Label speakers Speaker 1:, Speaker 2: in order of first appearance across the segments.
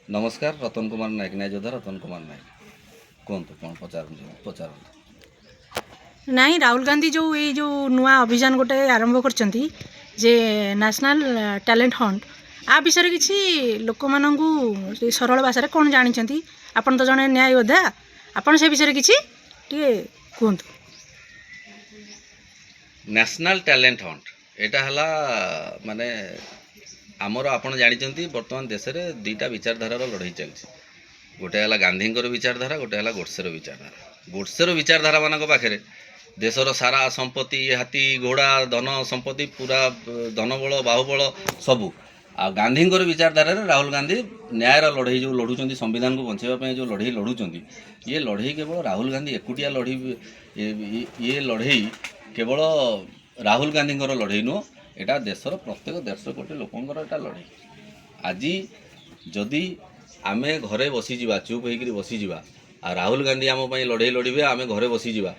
Speaker 1: नमस्कार रतन कुमार नायक न्याय योद्धा रतन कुमार नायक कहतु कौन पचार
Speaker 2: नहीं राहुल गांधी जो ये जो नुआ अभियान गोटे आरंभ करछंती जे नेशनल टैलेंट हंट आ विषय किसी लोक मानू सरल भाषा कौन जानी आपन तो जने न्याय योद्धा आपन से विषय किसी कहतु
Speaker 1: नेशनल टैलेंट हंट एटा हला माने आमर आपण जानी बर्तमान देश में दुईटा विचारधारार लड़ाई चलती गोटे है गांधी विचारधारा गोटे है गोडसेर विचारधारा गोडसेर विचारधारा मान पाखे देशर सारा संपत्ति हाथी घोड़ा धन संपत्ति पूरा धनबल बाहुबल सबू आ गांधी विचारधारा राहुल गांधी न्यायर लड़ाई जो लड़ुंट संविधान को बचाई जो लड़ाई लड़ुंट ये लड़ाई केवल राहुल गांधी एकुटिया लड़ी ये लड़ाई केवल राहुल गांधी लड़ाई नुह एटा देशर प्रत्येक 150 कोटी लोकंर एटा लड़ाई आज जदि आमे घरे बसीजा चुप होकर बसीजा आ राहुल गांधी आम लड़ाई लड़े आम घरे बसीजा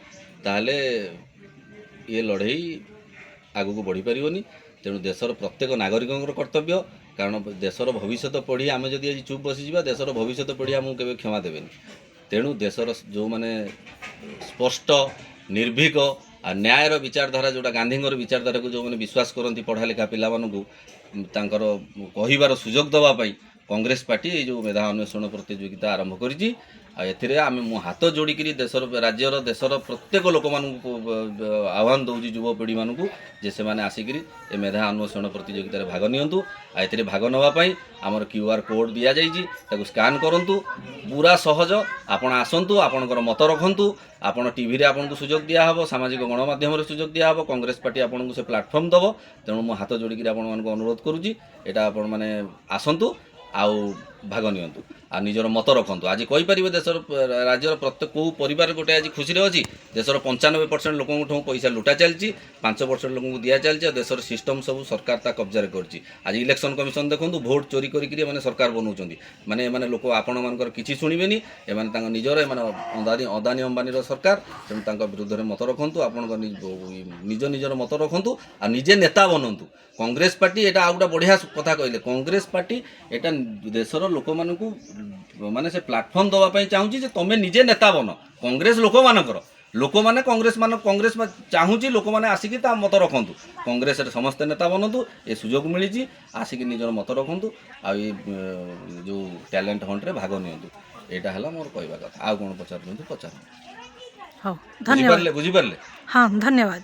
Speaker 1: ताहले ये लड़ाई आगू बढ़ी पारनी तेणु देशर प्रत्येक नागरिकों कर्तव्य कारण देशर भविष्य पढ़ी आम जदि आज चुप बसीजा देशर भविष्य पढ़ी आमको केवे क्षमा देवेनि तेणु देशर जो मैंने स्पष्ट निर्भीक आ न्यायर विचारधारा जोटा गांधी विचारधारा को जो मैंने विश्वास करती पढ़ा लिखा पिला कहबार सुजोग दवाई कांग्रेस पार्टी जो मेधा अन्वेषण प्रतियोगिता आरंभ करी आम हाथ जोड़िकी देशर राज्यर देशर प्रत्येक लोक आह्वान दूसरी युवपीढ़ी मानू जे से आसिक मेधा अन्वेषण प्रतियोगिता भाग नियंतु ए भाग नापी आमर QR कोड दि जाइए स्कान करूँ पूरा सहज आपण आसतु आपणकर मत रखु आपण टीवी रे आपन को सुजोग दिया हबो सामाजिक गणमाध्यम सुजोग दिया हबो कांग्रेस पार्टी आपन को से प्लेटफॉर्म दबो तेणु मो हाथ जोड़िकी आपण मान को अनुरोध करूची एटा आपण माने आसतु आउ भाग नियंतु आ निजर मत रखु आज कहीपर देशर राज्यर प्रत्येक कौ परिवार गोटे आज खुशी अच्छी देशर 95% लोकों पैसा लुटा चलती 5% लोक दिया चलती देशर सिस्टम सब सरकार ता कब्जा कर आज इलेक्शन कमिशन देखो भोट चोरी करें सरकार बनाऊँ माने माने लोक आपण मानकर किसी शुणबेनि एमाने निजर अदानी अंबानी सरकार तेणु विरुद्ध मत रखु आपण निज निजर मत रखु आ निजे नेता बनतु कांग्रेस पार्टी एटा आ गोटे बढ़िया कथा कहले कांग्रेस पार्टी एटा देशर लोक मानू माने से प्लेटफॉर्म दवाई चाहूँगी जे तुम निजे नेता बन कांग्रेस लोक मानकर लोक मैंने कांग्रेस चाहूँगी लोक मैंने आसिक मत रखु कांग्रेस समस्ते नेता बनतु ये सुजोग मिली आसिक निजर मत रखु आ जो टैलेंट हंट रे भाग नियंतु एटा हला मोर कहवा कथा आ कौन पचार पचार
Speaker 2: हाँ धन्यवाद
Speaker 1: बुझी पारे
Speaker 2: हाँ धन्यवाद।